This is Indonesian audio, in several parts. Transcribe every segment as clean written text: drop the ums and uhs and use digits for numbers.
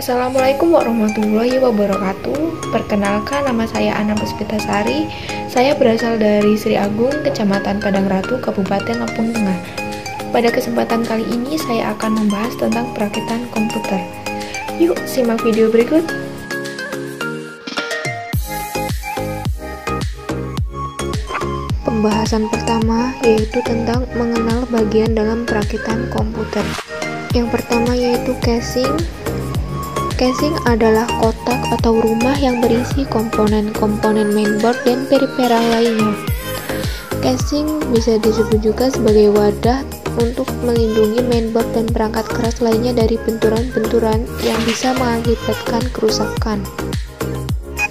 Assalamualaikum warahmatullahi wabarakatuh. Perkenalkan, nama saya Ana Puspitasari. Saya berasal dari Sri Agung, Kecamatan Padang Ratu, Kabupaten Lampung Tengah. Pada kesempatan kali ini saya akan membahas tentang perakitan komputer. Yuk simak video berikut. Pembahasan pertama yaitu tentang mengenal bagian dalam perakitan komputer. Yang pertama yaitu casing. Casing adalah kotak atau rumah yang berisi komponen-komponen mainboard dan periferal lainnya. Casing bisa disebut juga sebagai wadah untuk melindungi mainboard dan perangkat keras lainnya dari benturan-benturan yang bisa mengakibatkan kerusakan.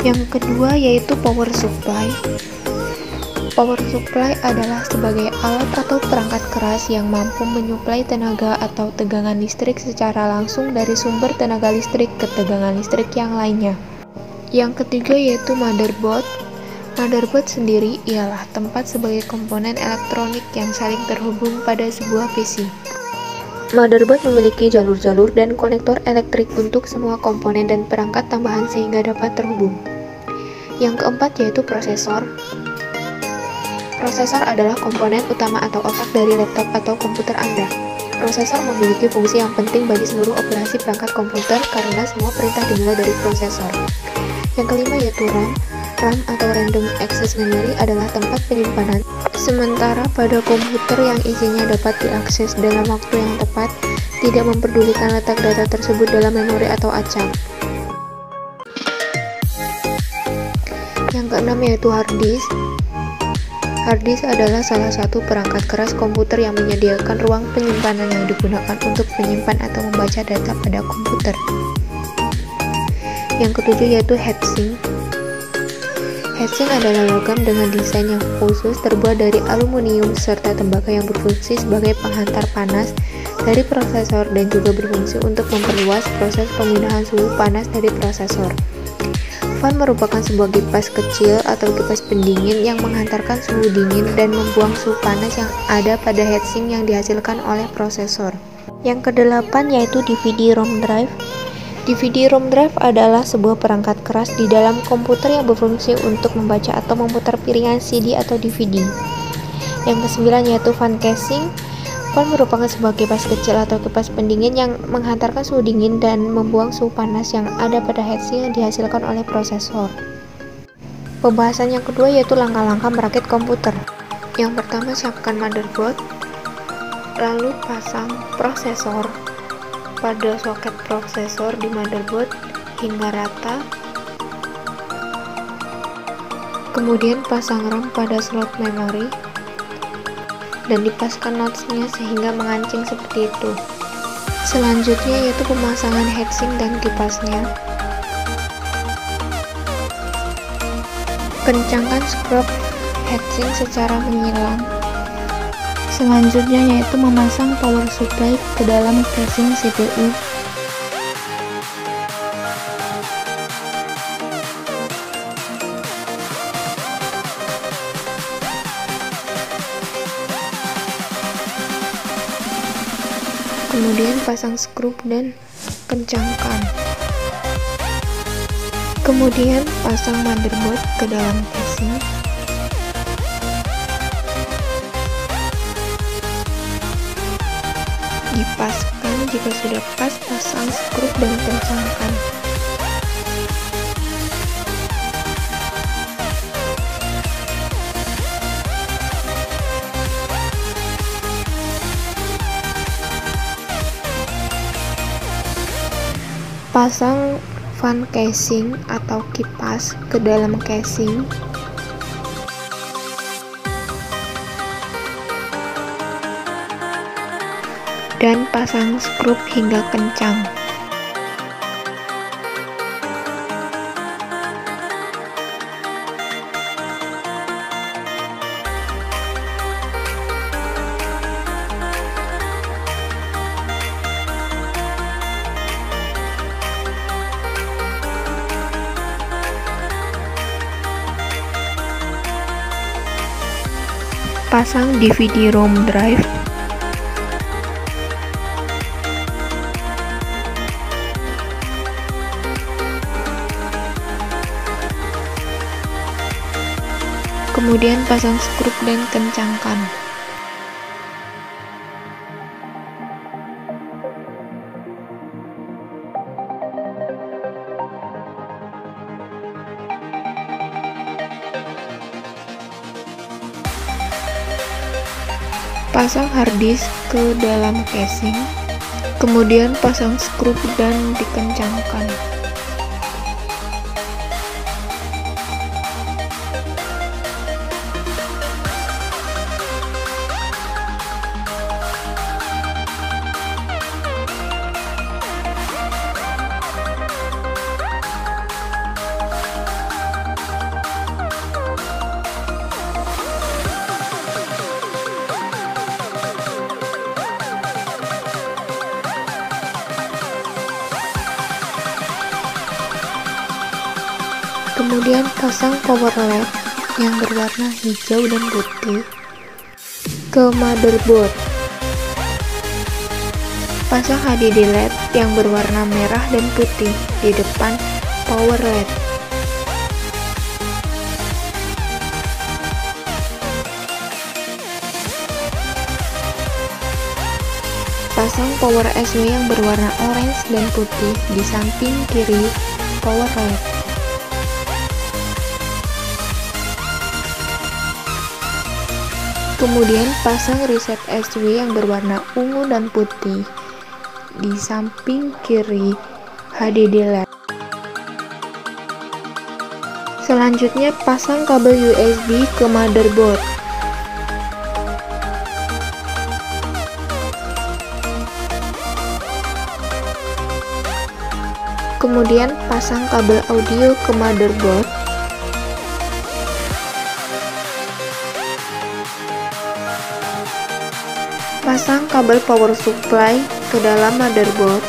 Yang kedua yaitu power supply. Power supply adalah sebagai alat atau perangkat keras yang mampu menyuplai tenaga atau tegangan listrik secara langsung dari sumber tenaga listrik ke tegangan listrik yang lainnya. Yang ketiga yaitu motherboard. Motherboard sendiri ialah tempat sebagai komponen elektronik yang saling terhubung pada sebuah PC. Motherboard memiliki jalur-jalur dan konektor elektrik untuk semua komponen dan perangkat tambahan sehingga dapat terhubung. Yang keempat yaitu prosesor. Prosesor adalah komponen utama atau otak dari laptop atau komputer Anda. Prosesor memiliki fungsi yang penting bagi seluruh operasi perangkat komputer karena semua perintah dimulai dari prosesor. Yang kelima yaitu RAM. RAM atau Random Access Memory adalah tempat penyimpanan. Sementara pada komputer yang isinya dapat diakses dalam waktu yang tepat, tidak memperdulikan letak data tersebut dalam memori atau acak. Yang keenam yaitu hard disk. Hard disk adalah salah satu perangkat keras komputer yang menyediakan ruang penyimpanan yang digunakan untuk menyimpan atau membaca data pada komputer. Yang ketujuh yaitu heatsink. Heatsink adalah logam dengan desain yang khusus terbuat dari aluminium serta tembaga yang berfungsi sebagai penghantar panas dari prosesor dan juga berfungsi untuk memperluas proses pemindahan suhu panas dari prosesor. Fan merupakan sebuah kipas kecil atau kipas pendingin yang menghantarkan suhu dingin dan membuang suhu panas yang ada pada heatsink yang dihasilkan oleh prosesor. Yang kedelapan yaitu DVD-ROM drive. DVD-ROM drive adalah sebuah perangkat keras di dalam komputer yang berfungsi untuk membaca atau memutar piringan CD atau DVD. Yang kesembilan yaitu fan casing. Fan merupakan sebuah kipas kecil atau kipas pendingin yang menghantarkan suhu dingin dan membuang suhu panas yang ada pada heatsink yang dihasilkan oleh prosesor. Pembahasan yang kedua yaitu langkah-langkah merakit komputer. Yang pertama, siapkan motherboard, lalu pasang prosesor pada soket prosesor di motherboard hingga rata. Kemudian pasang RAM pada slot memori dan dipaskan notch-nya sehingga mengancing seperti itu. Selanjutnya yaitu pemasangan heatsink dan kipasnya. Kencangkan skrup heatsink secara menyilang. Selanjutnya yaitu memasang power supply ke dalam casing CPU. Kemudian pasang skrup dan kencangkan. Kemudian pasang motherboard ke dalam casing. Dipaskan, jika sudah pas pasang skrup dan kencangkan. Pasang fan casing atau kipas ke dalam casing. Dan pasang skrup hingga kencang. Pasang DVD-ROM drive. Kemudian pasang skrup dan kencangkan. Pasang harddisk ke dalam casing, kemudian pasang skrup dan dikencangkan. Kemudian pasang power LED yang berwarna hijau dan putih ke motherboard. Pasang HDD LED yang berwarna merah dan putih di depan power LED. Pasang power SW yang berwarna orange dan putih di samping kiri power LED. Kemudian pasang reset SW yang berwarna ungu dan putih di samping kiri HDD LED. Selanjutnya pasang kabel USB ke motherboard. Kemudian pasang kabel audio ke motherboard. Pasang kabel power supply ke dalam motherboard.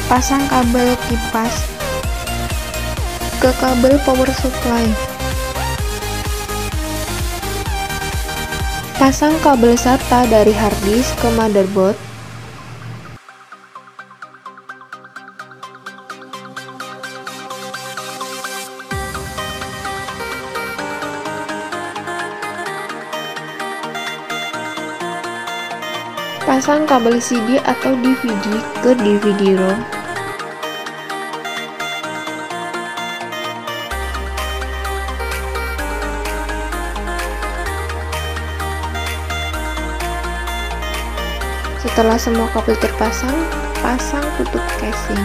Pasang kabel kipas ke kabel power supply. Pasang kabel SATA dari harddisk ke motherboard. Pasang kabel CD atau DVD ke DVD-ROM. Setelah semua kabel terpasang, pasang tutup casing.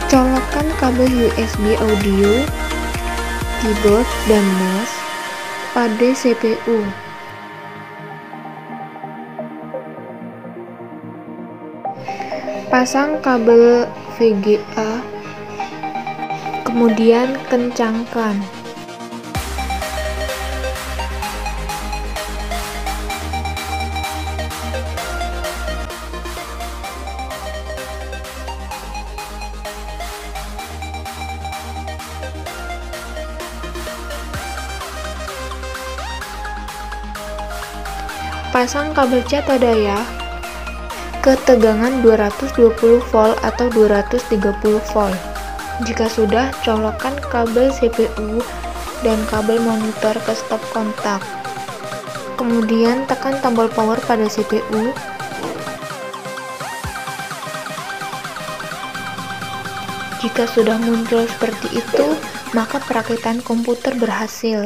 Colokkan kabel USB audio, keyboard, dan mouse pada CPU. Pasang kabel VGA, kemudian kencangkan. Pasang kabel CATA daya ke tegangan 220 volt atau 230 volt. Jika sudah, colokkan kabel CPU dan kabel monitor ke stop kontak. Kemudian tekan tombol power pada CPU. Jika sudah muncul seperti itu, maka perakitan komputer berhasil.